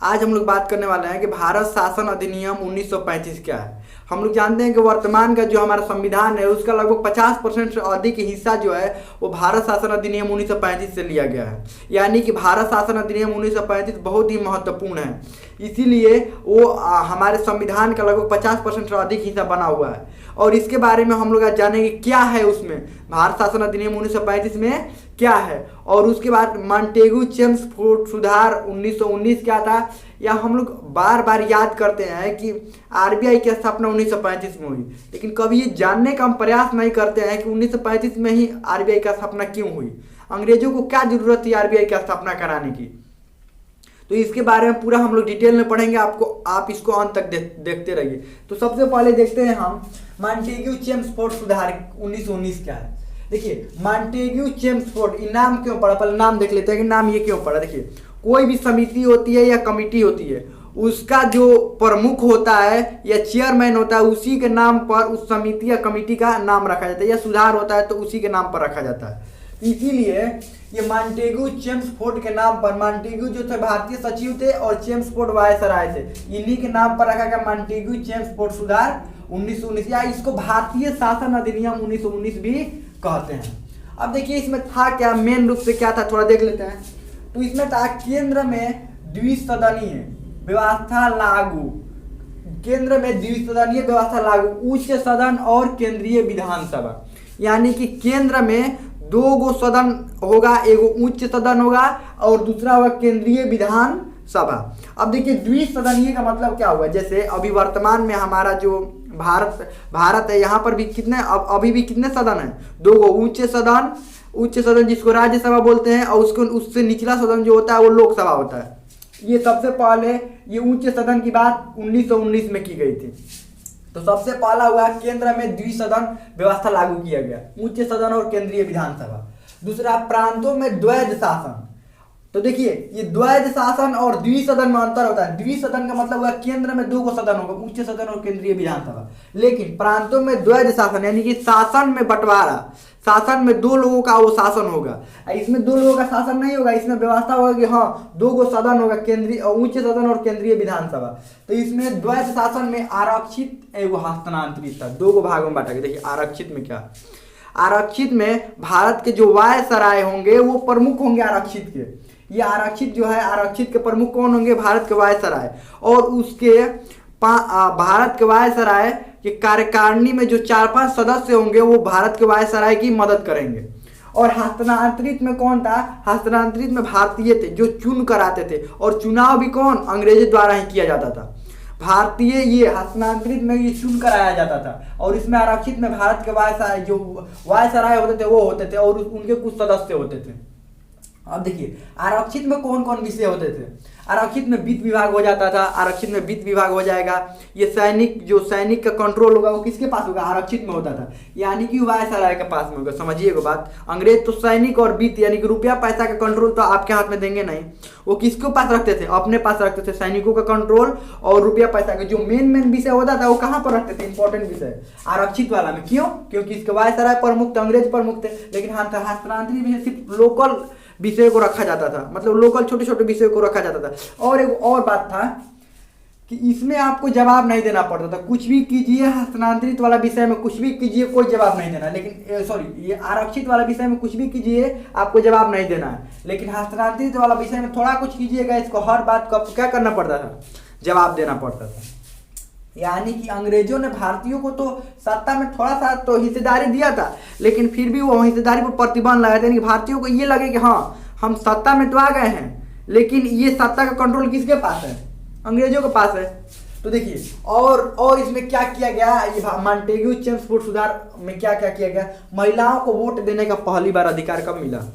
आज हम लोग बात करने वाले हैं कि भारत शासन अधिनियम 1935 क्या है। हम लोग जानते हैं कि वर्तमान का जो हमारा संविधान है उसका लगभग 50% से अधिक हिस्सा जो है वो भारत शासन अधिनियम 1935 से लिया गया है। यानी कि भारत शासन अधिनियम 1935 बहुत ही महत्वपूर्ण है, इसीलिए वो हमारे संविधान का लगभग 50% से अधिक हिस्सा बना हुआ है। और इसके बारे में हम लोग आज जानेंगे क्या है उसमें, भारत शासन अधिनियम 1935 में क्या है। और उसके बाद मॉन्टेग्यू चेम्सफोर्ड सुधार 1919 क्या था, या हम लोग बार बार याद करते हैं कि आरबीआई की स्थापना 1935 में हुई, लेकिन कभी ये जानने का हम प्रयास नहीं करते हैं कि 1935 में ही आरबीआई की स्थापना क्यों हुई, अंग्रेजों को क्या जरूरत थी आरबीआई की स्थापना कराने की। तो इसके बारे में पूरा हम लोग डिटेल में पढ़ेंगे, आप इसको अंत तक देखते रहिए। तो सबसे पहले देखते हैं हम मॉन्टेग्यू चेम्सफोर्ड सुधार 1919 क्या है। देखिए मॉन्टेग्यू चेम्सफोर्ड, ये नाम क्यों पड़ा, पहले नाम देख लेते हैं कि नाम ये क्यों पड़ा। देखिए कोई भी समिति होती है या कमिटी होती है, उसका जो प्रमुख होता है या चेयरमैन होता है, उसी के नाम पर उस समिति या कमिटी का नाम रखा जाता है, या सुधार होता है तो उसी के नाम पर रखा जाता है। इसीलिए ये मॉन्टेग्यू चेम्सफोर्ड के नाम पर, मॉन्टेग्यू जो थे भारतीय सचिव थे और चेम्सफोर्ड वायसराय थे, इन्हीं के नाम पर रखा गया मॉन्टेग्यू चेम्सफोर्ड सुधार 1919, या इसको भारतीय शासन अधिनियम 1919 भी कहते हैं। अब देखिए इसमें था क्या, मेन रूप से क्या था थोड़ा देख लेते हैं। तो इसमें था केंद्र में द्विसदनीय व्यवस्था लागू, केंद्र में द्विसदनीय व्यवस्था लागू, उच्च सदन और केंद्रीय विधानसभा। यानी कि केंद्र में दो गो सदन होगा, एगो उच्च सदन होगा और दूसरा होगा केंद्रीय विधान सभा। अब देखिए द्विसदनीय का मतलब क्या हुआ, जैसे अभी वर्तमान में हमारा जो भारत है, यहाँ पर भी कितने अभी भी कितने सदन है, दो गो, उच्च सदन जिसको राज्यसभा बोलते हैं, और उससे निचला सदन जो होता है वो लोकसभा होता है। ये सबसे पहले ये उच्च सदन की बात 1919 में की गई थी। तो सबसे पहला हुआ केंद्र में द्विसदन व्यवस्था लागू किया गया, उच्च सदन और केंद्रीय विधानसभा। दूसरा प्रांतों में द्वैध शासन। तो देखिए ये द्वैध शासन और द्विसदन में अंतर होता है। द्विसदन का मतलब हुआ केंद्र में दो गो सदन होगा, उच्च सदन और केंद्रीय विधानसभा, लेकिन प्रांतों में द्वैध शासन, यानी कि शासन में बंटवारा, शासन में दो लोगों का वो शासन होगा। इसमें दो लोगों का शासन नहीं होगा, इसमें व्यवस्था होगा कि हाँ दो गो सदन होगा, केंद्रीय उच्च सदन और केंद्रीय विधानसभा। तो इसमें द्वैध शासन में आरक्षित एवं हस्तांतरित था, दो गो भागों में बांटा गया। देखिए आरक्षित में क्या, आरक्षित में भारत के जो वायसराय होंगे वो प्रमुख होंगे आरक्षित के। ये आरक्षित जो है, आरक्षित के प्रमुख कौन होंगे, भारत के वायसराय, और उसके भारत के वायसराय के कार्यकारिणी में जो 4-5 सदस्य होंगे वो भारत के वायसराय की मदद करेंगे। और हस्तांतरित में कौन था, हस्तांतरित में भारतीय थे जो चुन कर आते थे, और चुनाव भी कौन, अंग्रेजों द्वारा ही किया जाता था। भारतीय ये हस्तांतरित में ये चुन कर आया जाता था, और इसमें आरक्षित में भारत के वायसराय जो वायसराय होते थे वो होते थे, और उनके कुछ सदस्य होते थे। अब देखिए आरक्षित में कौन कौन विषय होते थे। आरक्षित में वित्त विभाग हो जाता था, आरक्षित में वित्त विभाग हो जाएगा। ये सैनिक का कंट्रोल होगा वो किसके पास होगा, आरक्षित में होता था, यानी कि वायसराय के पास में होगा। समझिएगा बात, अंग्रेज तो सैनिक और वित्त यानी कि रुपया पैसा का कंट्रोल तो आपके हाथ में देंगे नहीं, वो किसके पास रखते थे, अपने पास रखते थे। सैनिकों का कंट्रोल और रुपया पैसा का जो मेन विषय होता था वो कहाँ पर रखते थे, इंपॉर्टेंट विषय आरक्षित वाला में। क्यों, क्योंकि इसके वायसराय प्रमुख थे, अंग्रेज प्रमुख थे। लेकिन हस्तांतरित में सिर्फ लोकल विषय को रखा जाता था, मतलब लोकल छोटे छोटे विषय को रखा जाता था। और एक और बात था कि इसमें आपको जवाब नहीं देना पड़ता था, कुछ भी कीजिए हस्तांतरित वाला विषय में कुछ भी कीजिए कोई जवाब नहीं देना, लेकिन ये आरक्षित वाला विषय में कुछ भी कीजिए आपको जवाब नहीं देना है। लेकिन हस्तांतरित वाला विषय में थोड़ा कुछ कीजिएगा, इसको हर बात को क्या करना पड़ता था, जवाब देना पड़ता था। यानी कि अंग्रेजों ने भारतीयों को तो सत्ता में थोड़ा सा तो हिस्सेदारी दिया था, लेकिन फिर भी वो हिस्सेदारी पर प्रतिबंध लगाया था। यानी भारतीयों को ये लगे कि हाँ हम सत्ता में तो आ गए हैं, लेकिन ये सत्ता का कंट्रोल किसके पास है, अंग्रेजों के पास है। तो देखिए और इसमें क्या किया गया, ये मॉन्टेग्यू चेम्सफोर्ड सुधार में क्या क्या किया गया। महिलाओं को वोट देने का पहली बार अधिकार कब मिला,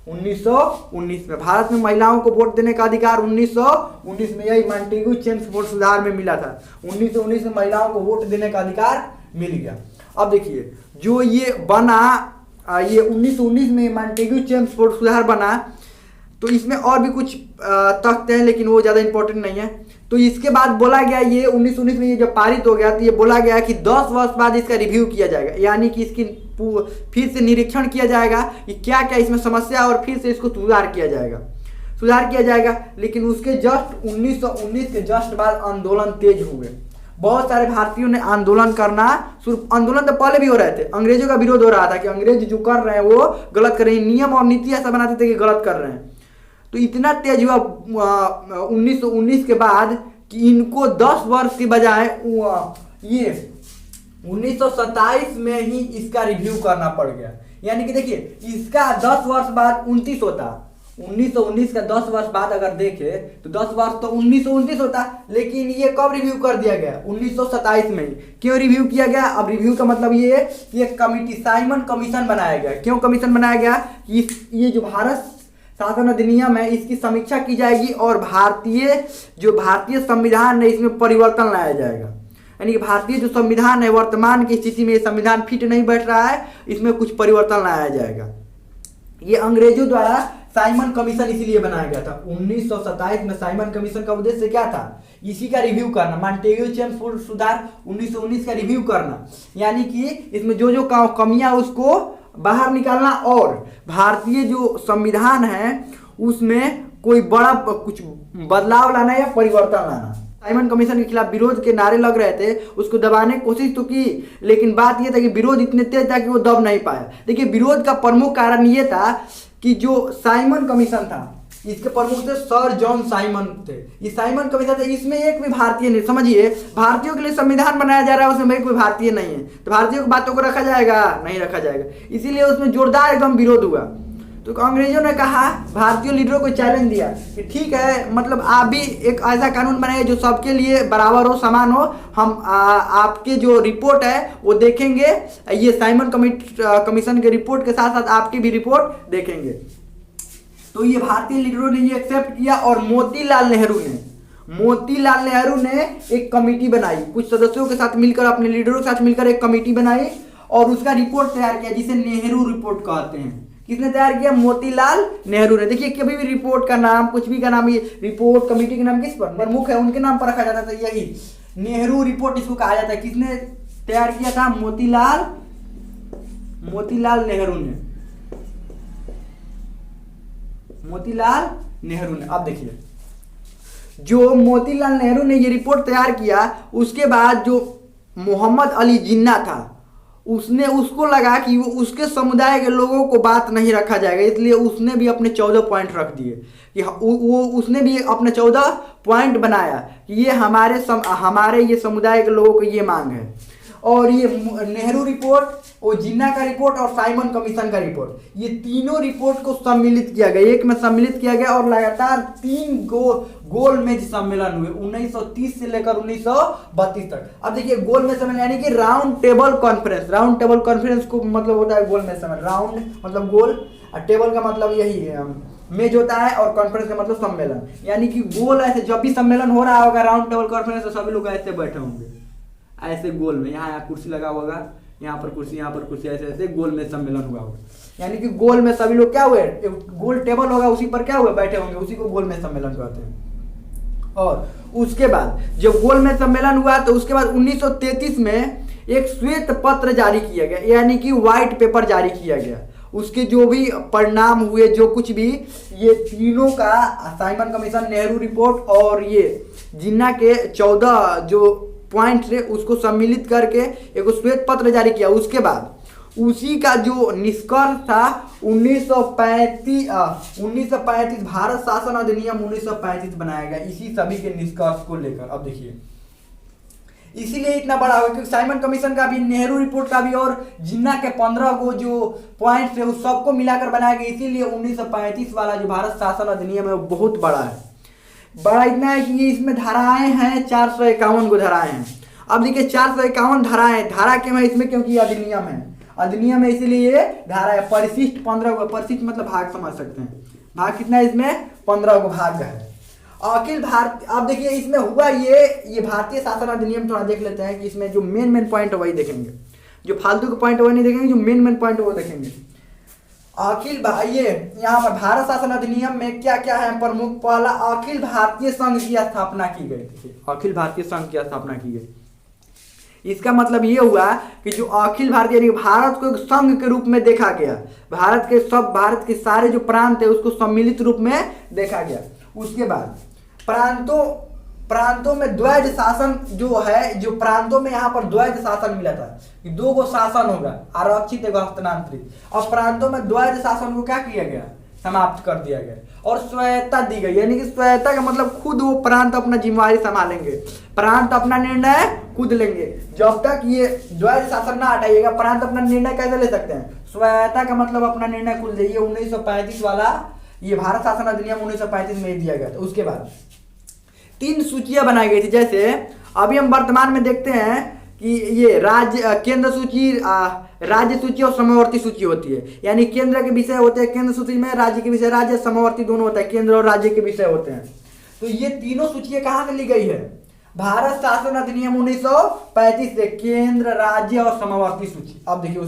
1919 में। भारत में महिलाओं को वोट देने का अधिकार 1919 में, यही मॉन्टेग्यू चेम्सफोर्ड सुधार में मिला था। 1919 में महिलाओं को वोट देने का अधिकार मिल गया। अब देखिए जो ये बना, ये 1919 में मॉन्टेग्यू चेम्सफोर्ड सुधार बना, तो इसमें और भी कुछ तथ्य हैं लेकिन वो ज़्यादा इंपॉर्टेंट नहीं है। तो इसके बाद बोला गया ये 1919 में ये जब पारित हो गया तो ये बोला गया कि 10 वर्ष बाद इसका रिव्यू किया जाएगा, यानी कि इसकी फिर से निरीक्षण किया जाएगा कि क्या क्या इसमें समस्या, और फिर से इसको सुधार किया जाएगा। सुधार किया जाएगा। लेकिन उसके जस्ट 1919 के जस्ट बाद आंदोलन तेज हुए। बहुत सारे भारतीयों ने आंदोलन करना आंदोलन तो पहले भी हो रहे थे, अंग्रेजों का विरोध हो रहा था कि अंग्रेज जो कर रहे हैं वो गलत कर रहे हैं, नियम और नीति ऐसा बनाते थे कि गलत कर रहे हैं। तो इतना तेज हुआ 1919 के बाद कि इनको 10 वर्ष के बजाय ये 1927 में ही इसका रिव्यू करना पड़ गया। यानी कि देखिए इसका 10 वर्ष बाद 29 होता, 1919 का 10 वर्ष बाद अगर देखे तो 10 वर्ष तो 1929 होता, लेकिन ये कब रिव्यू कर दिया गया? 1927 में। क्यों रिव्यू किया गया? अब रिव्यू का मतलब ये कि एक कमिटी साइमन कमीशन बनाया गया। क्यों कमीशन बनाया गया? कि ये जो भारत शासन अधिनियम है इसकी समीक्षा की जाएगी और भारतीय संविधान है इसमें परिवर्तन लाया जाएगा। यानी कि भारतीय जो संविधान है वर्तमान की स्थिति में संविधान फिट नहीं बैठ रहा है, इसमें कुछ परिवर्तन लाया जाएगा। ये अंग्रेजों द्वारा साइमन कमीशन इसीलिए बनाया गया था 1927 में। साइमन कमीशन का उद्देश्य क्या था? इसी का रिव्यू करना, मॉन्टेग्यू चेम्सफोर्ड सुधार 1919 का रिव्यू करना। यानी कि इसमें जो जो कमियां उसको बाहर निकालना और भारतीय जो संविधान है उसमें कोई बड़ा कुछ बदलाव लाना या परिवर्तन लाना। साइमन कमीशन के खिलाफ विरोध के नारे लग रहे थे, उसको दबाने की कोशिश तो की, लेकिन बात यह था कि विरोध इतने तेज था कि वो दब नहीं पाया। देखिए विरोध का प्रमुख कारण ये था कि जो साइमन कमीशन था इसके प्रमुख थे सर जॉन साइमन थे। ये साइमन कमीशन था, इसमें एक भी भारतीय नहीं। समझिए भारतीयों के लिए संविधान बनाया जा रहा है, उसमें कोई भारतीय नहीं है, तो भारतीयों की बातों को रखा जाएगा? नहीं रखा जाएगा। इसीलिए उसमें जोरदार एकदम विरोध हुआ। तो अंग्रेजों ने कहा, भारतीय लीडरों को चैलेंज दिया कि ठीक है, मतलब आप भी एक ऐसा कानून बनाइए जो सबके लिए बराबर हो, समान हो। हम आपके जो रिपोर्ट है वो देखेंगे, ये साइमन कमीशन के रिपोर्ट के साथ साथ आपकी भी रिपोर्ट देखेंगे। तो ये भारतीय लीडरों ने ये एक्सेप्ट किया और मोतीलाल नेहरू ने एक कमेटी बनाई, कुछ सदस्यों के साथ मिलकर, अपने लीडरों के साथ मिलकर एक कमेटी बनाई और उसका रिपोर्ट तैयार किया जिसे नेहरू रिपोर्ट कहते हैं। किसने तैयार किया? मोतीलाल नेहरू ने। देखिए कभी भी रिपोर्ट का नाम, कुछ भी का नाम, ये रिपोर्ट कमेटी के नाम किस पर प्रमुख है उनके नाम पर रखा जाता था, यही नेहरू रिपोर्ट इसको कहा जाता है। किसने तैयार किया था? मोतीलाल नेहरू ने। अब देखिए जो मोतीलाल नेहरू ने ये रिपोर्ट तैयार किया, उसके बाद जो मोहम्मद अली जिन्ना था उसको लगा कि वो उसके समुदाय के लोगों को बात नहीं रखा जाएगा, इसलिए उसने भी अपने 14 पॉइंट रख दिए कि उसने भी अपने 14 पॉइंट बनाया कि ये हमारे ये समुदाय के लोगों को ये मांग है। और ये नेहरू रिपोर्ट, वो जिन्ना का रिपोर्ट और साइमन कमीशन का रिपोर्ट, ये तीनों रिपोर्ट को सम्मिलित किया गया, एक में सम्मिलित किया गया और लगातार 3 गोलमेज सम्मेलन हुए 1930 से लेकर 1932 तक। अब देखिए गोलमेज सम्मेलन यानी कि राउंड टेबल कॉन्फ्रेंस को मतलब होता है गोलमेज सम्मेलन। राउंड मतलब गोल और टेबल का मतलब यही है, मेज होता है, और कॉन्फ्रेंस का मतलब सम्मेलन। यानी कि गोल ऐसे जब भी सम्मेलन हो रहा होगा राउंड टेबल कॉन्फ्रेंस, तो सभी लोग ऐसे बैठे होंगे, ऐसे गोल में, यहाँ कुर्सी लगा होगा, यहाँ पर कुर्सी, ऐसे ऐसे गोल में सम्मेलन हुआ होगा। यानी कि गोल में सभी लोग क्या हुए, गोल टेबल होगा उसी पर क्या हुए, बैठे होंगे, उसी को गोल में सम्मेलन कहते हैं। और उसके बाद जब गोल में सम्मेलन हुआ तो उसके बाद 1933 में एक श्वेत पत्र जारी किया गया, यानी कि व्हाइट पेपर जारी किया गया। उसके जो भी परिणाम हुए, जो कुछ भी, ये तीनों का साइमन कमीशन, नेहरू रिपोर्ट और ये जिन्ना के 14 जो पॉइंट थे उसको सम्मिलित करके एक श्वेत पत्र जारी किया। उसके बाद उसी का जो निष्कर्ष था 1935 भारत शासन अधिनियम 1935 बनाया गया, इसी सभी के निष्कर्ष को लेकर। अब देखिए इसीलिए इतना बड़ा हो क्योंकि साइमन कमीशन का भी, नेहरू रिपोर्ट का भी और जिन्ना के 15 को जो पॉइंट थे उस सबको मिलाकर बनाया गया। इसीलिए 1935 वाला जो भारत शासन अधिनियम है वो बहुत बड़ा है। बड़ा इतना है कि ये इसमें धाराएं हैं 451 को धाराएं हैं। अब देखिए 451 धाराएं, धारा क्यों है इसमें? क्योंकि अधिनियम है इसीलिए ये धारा है। परिशिष्ट 15 को, परिशिष्ट मतलब भाग समझ सकते हैं, भाग कितना है इसमें? 15 को भाग है। अखिल भारत, अब देखिए इसमें हुआ ये भारतीय शासन अधिनियम थोड़ा देख लेते हैं कि इसमें जो मेन पॉइंट है वही देखेंगे, जो फालतू के पॉइंट है वही नहीं देखेंगे, जो मेन पॉइंट है वो देखेंगे। ये यहाँ पर भारत शासन अधिनियम में क्या क्या है प्रमुख? पहला, अखिल भारतीय संघ की स्थापना की गई। देखिए अखिल भारतीय संघ की स्थापना की गई। इसका मतलब ये हुआ कि जो अखिल भारतीय यानी भारत को एक संघ के रूप में देखा गया, भारत के सारे जो प्रांत है उसको सम्मिलित रूप में देखा गया। उसके बाद प्रांतों में द्वैध शासन जो है, जो प्रांतों में यहाँ पर द्वैध शासन मिला था कि दो गो शासन होगा, आरक्षित एवं हस्तांतरित। और प्रांतों में द्वैध शासन को क्या किया गया, समाप्त कर दिया गया और स्वायत्ता दी गई। यानी कि स्वायत्ता का मतलब खुद वो प्रांत अपना जिम्मेवारी संभालेंगे, प्रांत अपना निर्णय खुद लेंगे। जब तक ये द्वैध शासन ना हटाइएगा प्रांत अपना निर्णय कैसे ले सकते हैं, स्वायत्ता का मतलब अपना निर्णय खुद ले। ये 1935 वाला ये भारत शासन अधिनियम 1935 में दिया गया था। उसके बाद 3 सूचियां बनाई गई थी। जैसे अभी हम वर्तमान में देखते हैं कि ये केंद्र सूची, राज्य सूची और समवर्ती सूची होती है। यानी केंद्र के विषय होते हैं केंद्र सूची में, राज्य के विषय राज्य, समवर्ती दोनों होता है, केंद्र और राज्य के विषय होते हैं। तो ये तीनों सूचियां कहाँ से ली गई है, भारत शासन अधिनियम 1935 से, केंद्र, राज्य और समवर्ती सूची। अब देखिए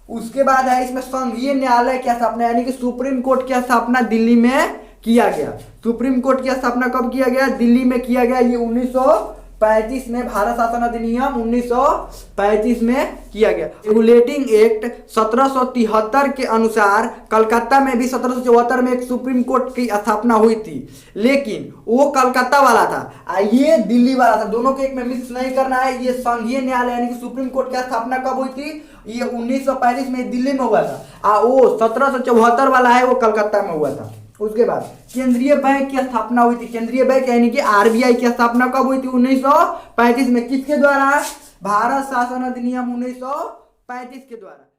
उसके बाद है इसमें संघीय न्यायालय की स्थापना, यानी कि सुप्रीम कोर्ट की स्थापना दिल्ली में किया गया। सुप्रीम कोर्ट की स्थापना कब किया गया, दिल्ली में किया गया। ये 1935 में भारत शासन अधिनियम 1935 में किया गया। रेगुलेटिंग एक्ट 1773 के अनुसार कलकत्ता में भी 1774 में एक सुप्रीम कोर्ट की स्थापना हुई थी, लेकिन वो कलकत्ता वाला था, ये दिल्ली वाला था। दोनों के एक में मिक्स नहीं करना है। ये संघीय न्यायालय यानी कि सुप्रीम कोर्ट की स्थापना कब हुई थी, ये 1935 में दिल्ली में हुआ था। वो 1774 वाला है वो कलकत्ता में हुआ था। उसके बाद केंद्रीय बैंक की स्थापना हुई थी। केंद्रीय बैंक यानी कि आरबीआई की स्थापना कब हुई थी, 1935 में। किसके द्वारा, भारत शासन अधिनियम 1935 के द्वारा।